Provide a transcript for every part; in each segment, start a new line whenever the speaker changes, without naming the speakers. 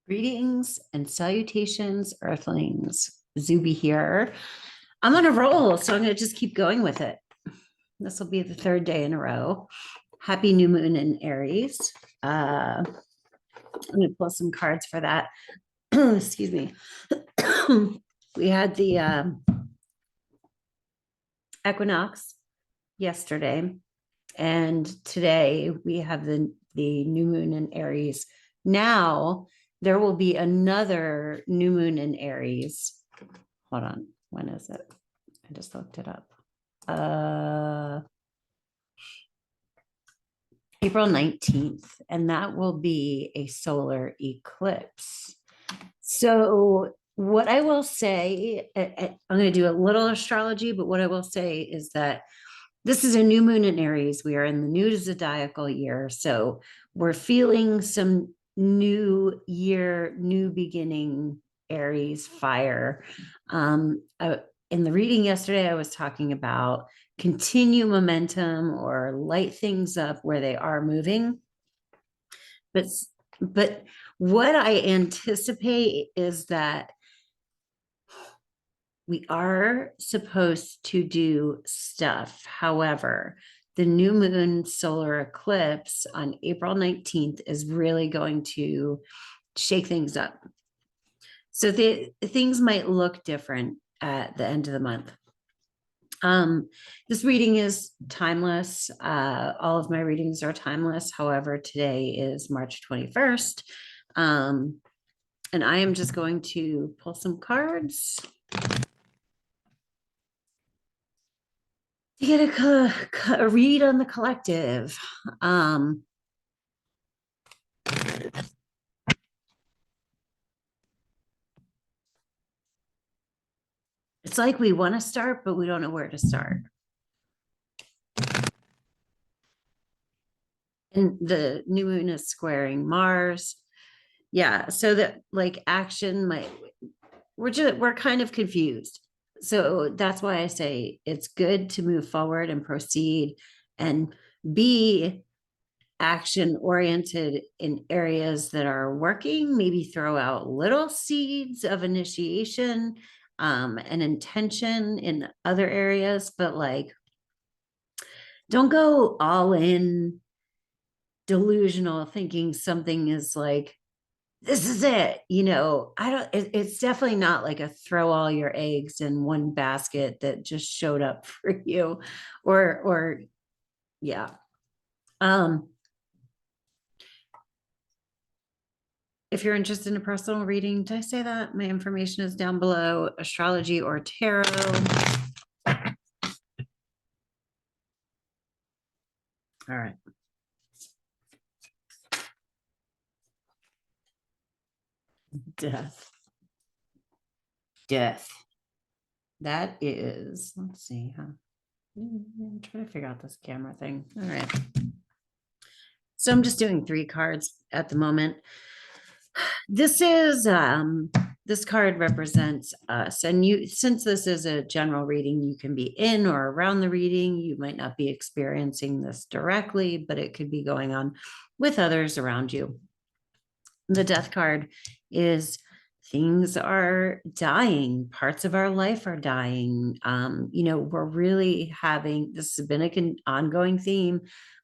Greetings and salutations, Earthlings. Zube here. I'm on a roll, so I'm going to just keep going with it. This will be the third day in a row. Happy new moon in Aries. I'm going to pull some cards for that. Excuse me. We had the equinox yesterday, and today we have the new moon in Aries. Now there will be another new moon in Aries. Hold on. When is it? I just looked it up. April 19th, and that will be a solar eclipse. So what I will say, I'm going to do a little astrology, but what I will say is that this is a new moon in Aries. We are in the new zodiacal year. So we're feeling some new year, new beginning, Aries fire. In the reading yesterday, I was talking about continue momentum or light things up where they are moving. But what I anticipate is that we are supposed to do stuff. However, the new moon solar eclipse on April 19th is really going to shake things up. So things might look different at the end of the month. This reading is timeless. All of my readings are timeless. However, today is March 21st. And I am just going to pull some cards to get a read on the collective. It's like we want to start, but we don't know where to start. And the new moon is squaring Mars. Yeah, so that like action might, we're kind of confused. So that's why I say it's good to move forward and proceed and be action oriented in areas that are working, maybe throw out little seeds of initiation and intention in other areas, but like don't go all in delusional thinking something is like this is it, it's definitely not like a throw all your eggs in one basket that just showed up for you or yeah. If you're interested in a personal reading, did I say that? My information is down below, astrology or tarot. All right. Death. That is, let's see, I'm trying to figure out this camera thing. All right. So I'm just doing 3 cards at the moment. This card represents us, and since this is a general reading, you can be in or around the reading. You might not be experiencing this directly, but it could be going on with others around you. The death card is things are dying, parts of our life are dying. We're really having, this has been an ongoing theme.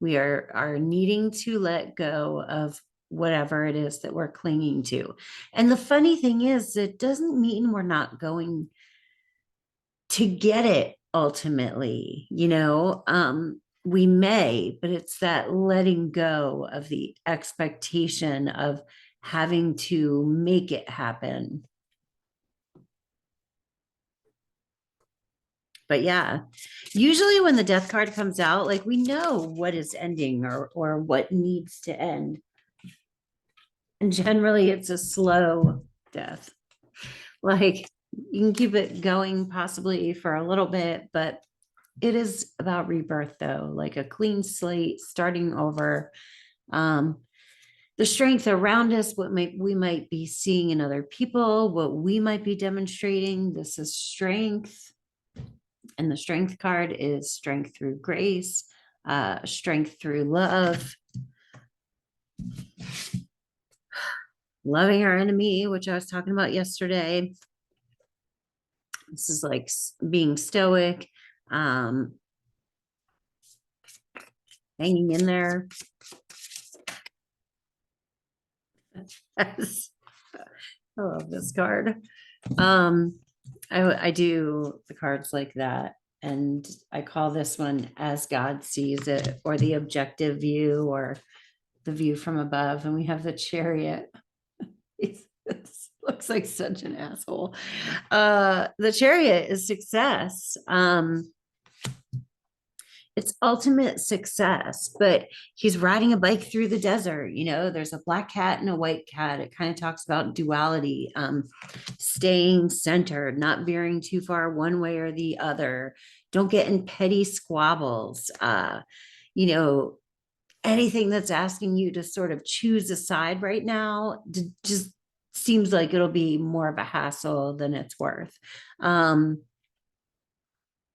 We are needing to let go of whatever it is that we're clinging to. And the funny thing is, it doesn't mean we're not going to get it ultimately, we may, but it's that letting go of the expectation of having to make it happen. But yeah, usually when the death card comes out, like we know what is ending or what needs to end. And generally it's a slow death. Like you can keep it going possibly for a little bit, but it is about rebirth though, like a clean slate, starting over. The strength around us, what we might be seeing in other people, what we might be demonstrating. This is strength. And the strength card is strength through grace, strength through love. loving our enemy, which I was talking about yesterday. This is like being stoic, hanging in there. I love this card. I do the cards like that, and I call this one As God Sees It, or the objective view, or the view from above. And we have the Chariot. This looks like such an asshole. The Chariot is success. It's ultimate success, but he's riding a bike through the desert. There's a black cat and a white cat. It kind of talks about duality, staying centered, not veering too far one way or the other. Don't get in petty squabbles. Anything that's asking you to sort of choose a side right now just seems like it'll be more of a hassle than it's worth.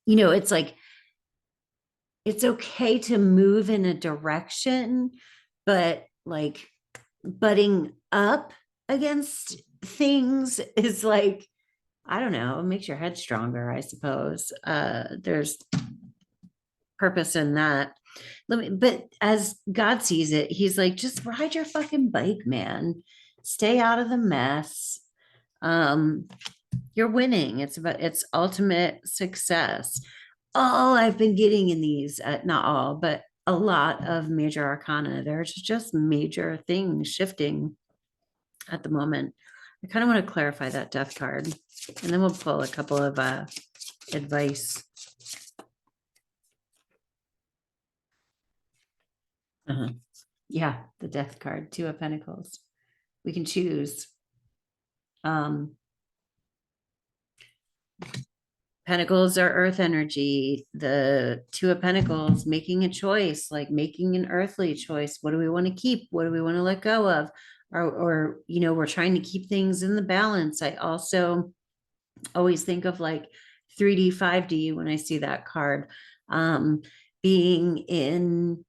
It's like, it's okay to move in a direction, but like butting up against things is like, I don't know, it makes your head stronger, I suppose. There's purpose in that. But as God sees it, he's like, just ride your fucking bike, man. Stay out of the mess. You're winning. It's ultimate success. All I've been getting in these, not all, but a lot of major arcana, there's just major things shifting at the moment. I kind of want to clarify that death card, and then we'll pull a couple of advice. Yeah, the death card, Two of Pentacles. We can choose. Pentacles are earth energy. The Two of Pentacles, making a choice, like making an earthly choice. What do we want to keep? What do we want to let go of? Or we're trying to keep things in the balance. I also always think of like 3D, 5D when I see that card. Being in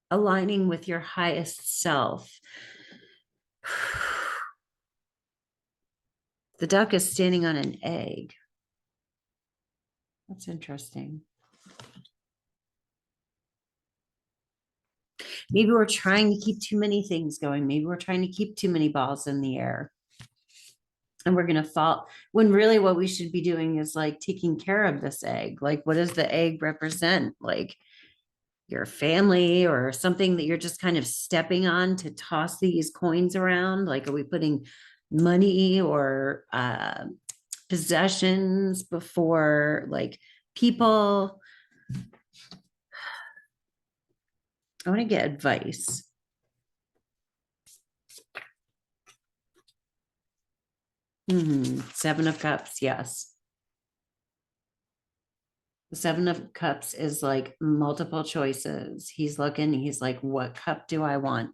aligning with your highest self. The duck is standing on an egg. That's interesting. Maybe we're trying to keep too many things going. Maybe we're trying to keep too many balls in the air. And we're going to fall when really what we should be doing is like taking care of this egg. Like, what does the egg represent? Like your family or something that you're just kind of stepping on to toss these coins around? Like, are we putting money or possessions before like people? I want to get advice. Seven of Cups, yes. The Seven of Cups is like multiple choices. He's looking, he's like, what cup do I want?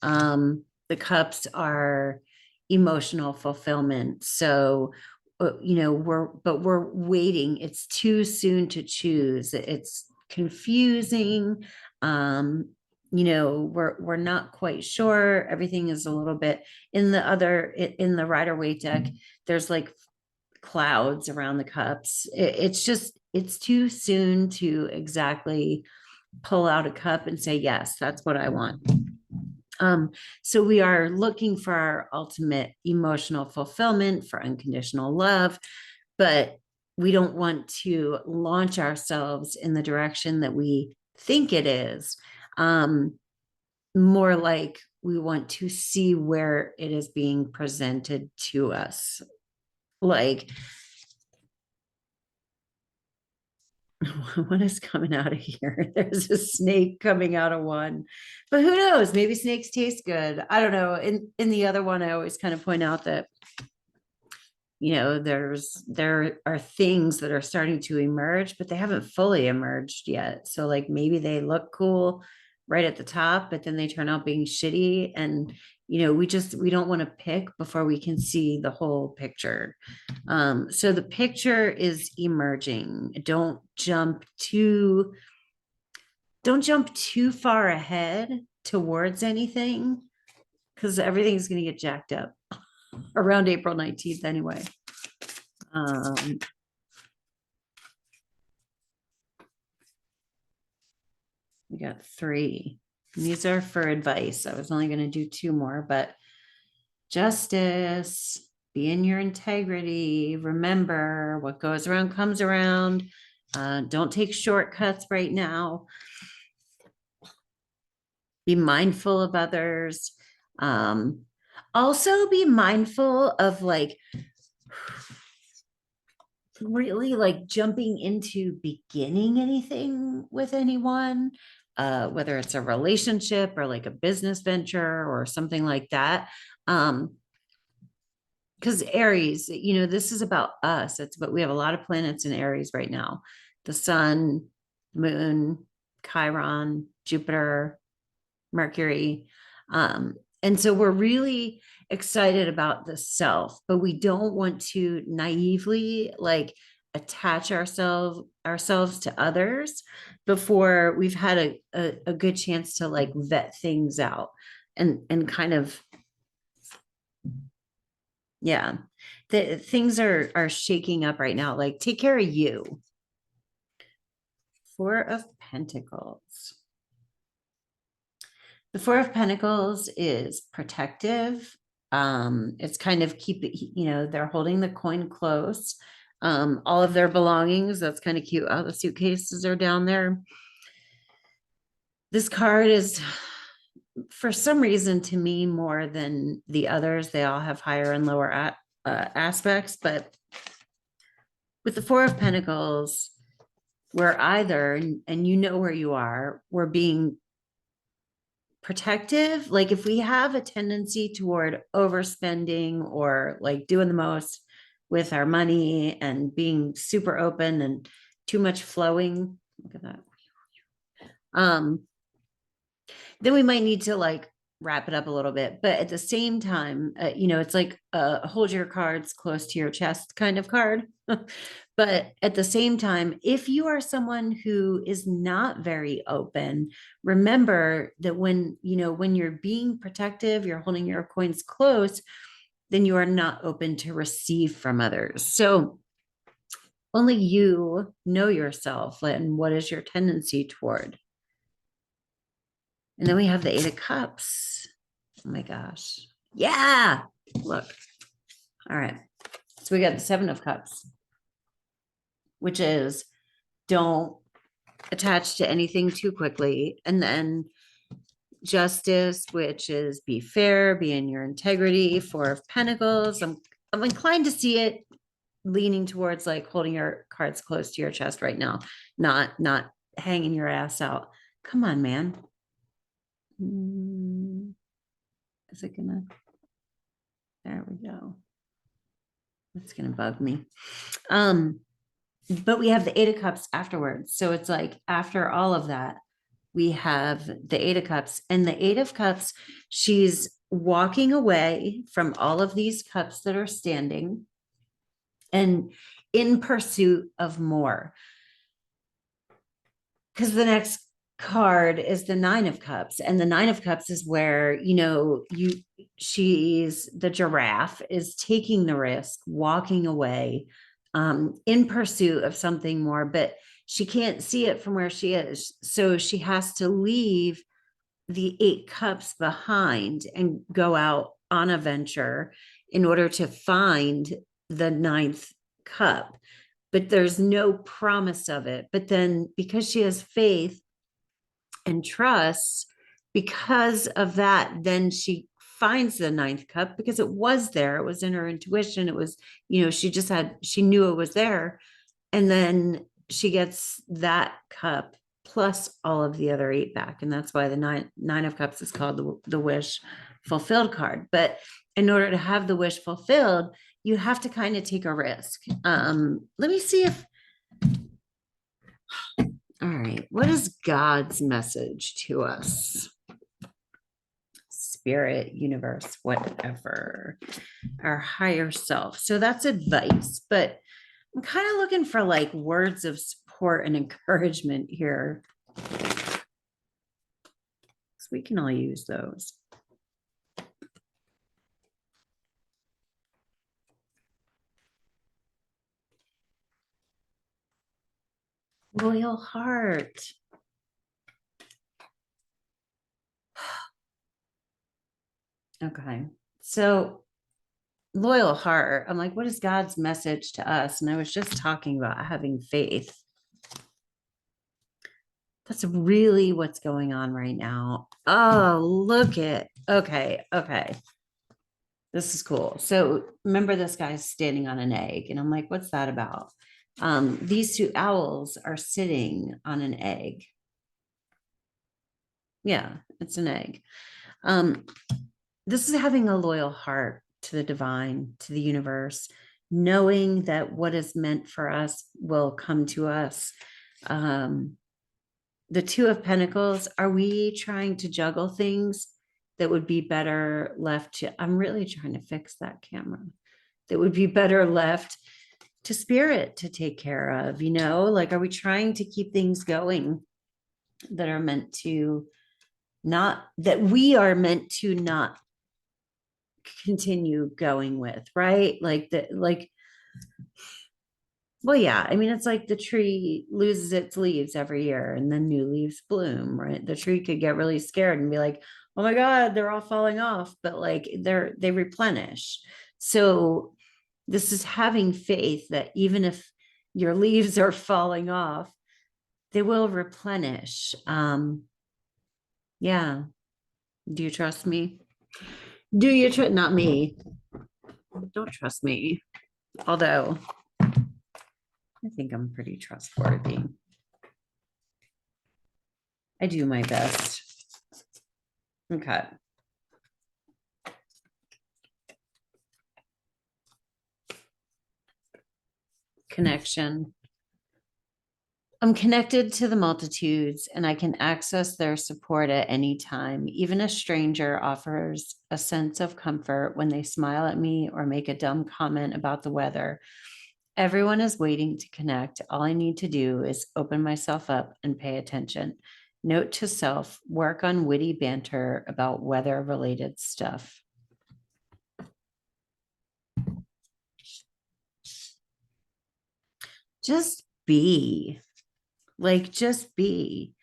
The cups are emotional fulfillment. So, we're waiting. It's too soon to choose. It's confusing. We're not quite sure. Everything is a little bit in the Rider-Waite deck. There's like clouds around the cups. It's too soon to exactly pull out a cup and say, yes, that's what I want. So we are looking for our ultimate emotional fulfillment, for unconditional love, but we don't want to launch ourselves in the direction that we think it is. More like we want to see where it is being presented to us. Like, what is coming out of here? There's a snake coming out of one, but who knows? Maybe snakes taste good. I don't know. In the other one, I always kind of point out that there are things that are starting to emerge, but they haven't fully emerged yet. So like maybe they look cool right at the top, but then they turn out being shitty. And we don't want to pick before we can see the whole picture. So the picture is emerging. Don't jump too far ahead towards anything. because everything's going to get jacked up around April 19th anyway. We got 3. And these are for advice. I was only going to do 2 more, but justice, be in your integrity. Remember, what goes around comes around. Don't take shortcuts right now. Be mindful of others. Also be mindful of like really like jumping into beginning anything with anyone, whether it's a relationship or like a business venture or something like that. Because Aries, this is about us. But we have a lot of planets in Aries right now. The sun, moon, Chiron, Jupiter, Mercury. And so we're really excited about the self, but we don't want to naively like attach ourselves to others before we've had a good chance to like vet things out and kind of, yeah, the things are shaking up right now. Like take care of you. 4 of Pentacles. The 4 of Pentacles is protective. It's kind of they're holding the coin close. All of their belongings. That's kind of cute. All the suitcases are down there. This card is, for some reason, to me, more than the others. They all have higher and lower aspects, but with the 4 of Pentacles, we're either, and you know where you are, we're being protective. Like if we have a tendency toward overspending or like doing the most with our money and being super open and too much flowing, look at that. Then we might need to like wrap it up a little bit, but at the same time, it's like hold your cards close to your chest kind of card. But at the same time, if you are someone who is not very open, remember that when you're being protective, you're holding your coins close, then you are not open to receive from others. So only you know yourself and what is your tendency toward. And then we have the 8 of Cups. Oh my gosh. Yeah. Look. All right. So we got the 7 of Cups, which is don't attach to anything too quickly. And then Justice, which is be fair, be in your integrity. 4 of Pentacles. I'm inclined to see it leaning towards like holding your cards close to your chest right now, not hanging your ass out. Come on, man. Is it gonna? There we go. It's gonna bug me. But we have the 8 of Cups afterwards. So it's like after all of that, we have the 8 of Cups. And the 8 of Cups, she's walking away from all of these cups that are standing and in pursuit of more. Because the next card is the 9 of Cups, and the 9 of Cups is where she's the giraffe is taking the risk, walking away in pursuit of something more, but she can't see it from where she is, so she has to leave the 8 cups behind and go out on a venture in order to find the 9th cup, but there's no promise of it. But then because she has faith and trust, because of that, then she finds the 9th cup because it was there. It was in her intuition. It was, she knew it was there. And then she gets that cup plus all of the other 8 back. And that's why the nine of Cups is called the wish fulfilled card. But in order to have the wish fulfilled, you have to kind of take a risk. Let me see if, all right, what is God's message to us? Spirit, universe, whatever, our higher self. So that's advice, but I'm kind of looking for like words of support and encouragement here. So we can all use those. loyal heart. Okay. So loyal heart, I'm like, what is God's message to us? And I was just talking about having faith. That's really what's going on right now. Oh, look it. Okay. Okay. This is cool. So remember this guy's standing on an egg, and I'm like, what's that about? These two owls are sitting on an egg. Yeah, it's an egg. This is having a loyal heart to the divine, to the universe, knowing that what is meant for us will come to us. The Two of Pentacles, are we trying to juggle things that would be better left to, I'm really trying to fix that camera, that would be better left to spirit to take care of, you know, like, are we trying to keep things going that are meant to not, that we are meant to not continue going with, right? Like that, like, well, yeah, I mean, it's like the tree loses its leaves every year and then new leaves bloom, right? The tree could get really scared and be like, oh my God, they're all falling off, but like they replenish. So this is having faith that even if your leaves are falling off, they will replenish. Yeah. Do you trust me? Do you trust, not me? Don't trust me. Although I think I'm pretty trustworthy. I do my best. Okay. Connection. I'm connected to the multitudes and I can access their support at any time. Even a stranger offers a sense of comfort when they smile at me or make a dumb comment about the weather. Everyone is waiting to connect. All I need to do is open myself up and pay attention. Note to self, work on witty banter about weather-related stuff. Just be. Like, just be.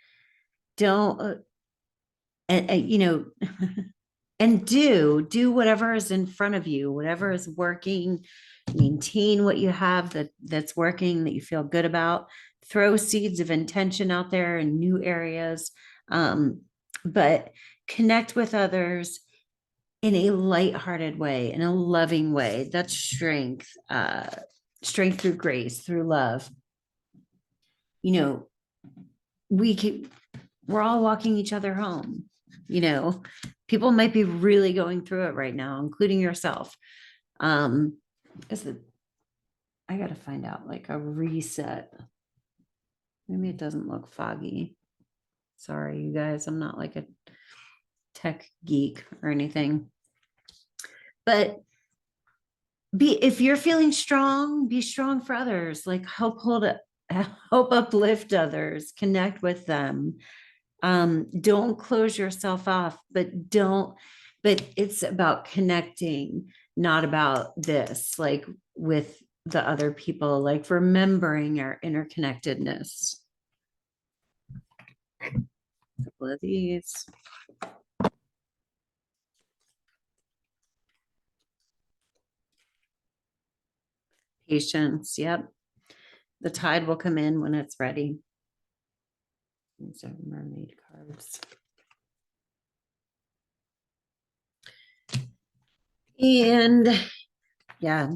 Don't, you know, and do whatever is in front of you, whatever is working. Maintain what you have that's working, that you feel good about. Throw seeds of intention out there in new areas, but connect with others in a lighthearted way, in a loving way. That's strength, strength through grace, through love. You know, we're all walking each other home. You know, people might be really going through it right now, including yourself. Is it, I got to find out like a reset. Maybe it doesn't look foggy. Sorry, you guys, I'm not like a tech geek or anything. But if you're feeling strong, be strong for others. Like help uplift others, connect with them. Don't close yourself off, but it's about connecting, not about this, like with the other people, like remembering our interconnectedness. A couple of these. Patience. Yep. The tide will come in when it's ready. These are mermaid cards. And yeah.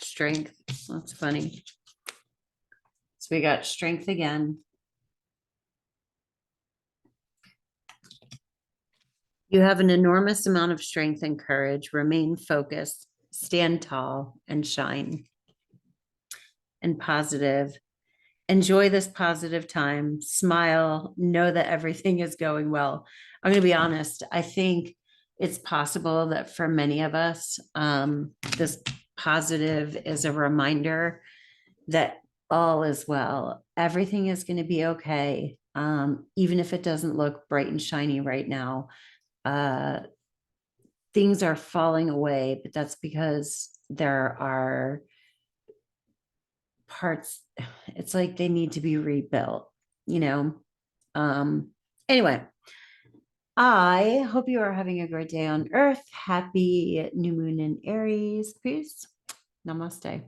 Strength. That's funny. So we got strength again. You have an enormous amount of strength and courage. Remain focused, stand tall, and shine. And positive. Enjoy this positive time. Smile. Know that everything is going well. I'm going to be honest. I think it's possible that for many of us, this positive is a reminder that all is well. Everything is going to be okay. Even if it doesn't look bright and shiny right now, uh, things are falling away, but that's because there are parts, it's like they need to be rebuilt, you know? Anyway, I hope you are having a great day on Earth. Happy new moon in Aries. Peace. Namaste.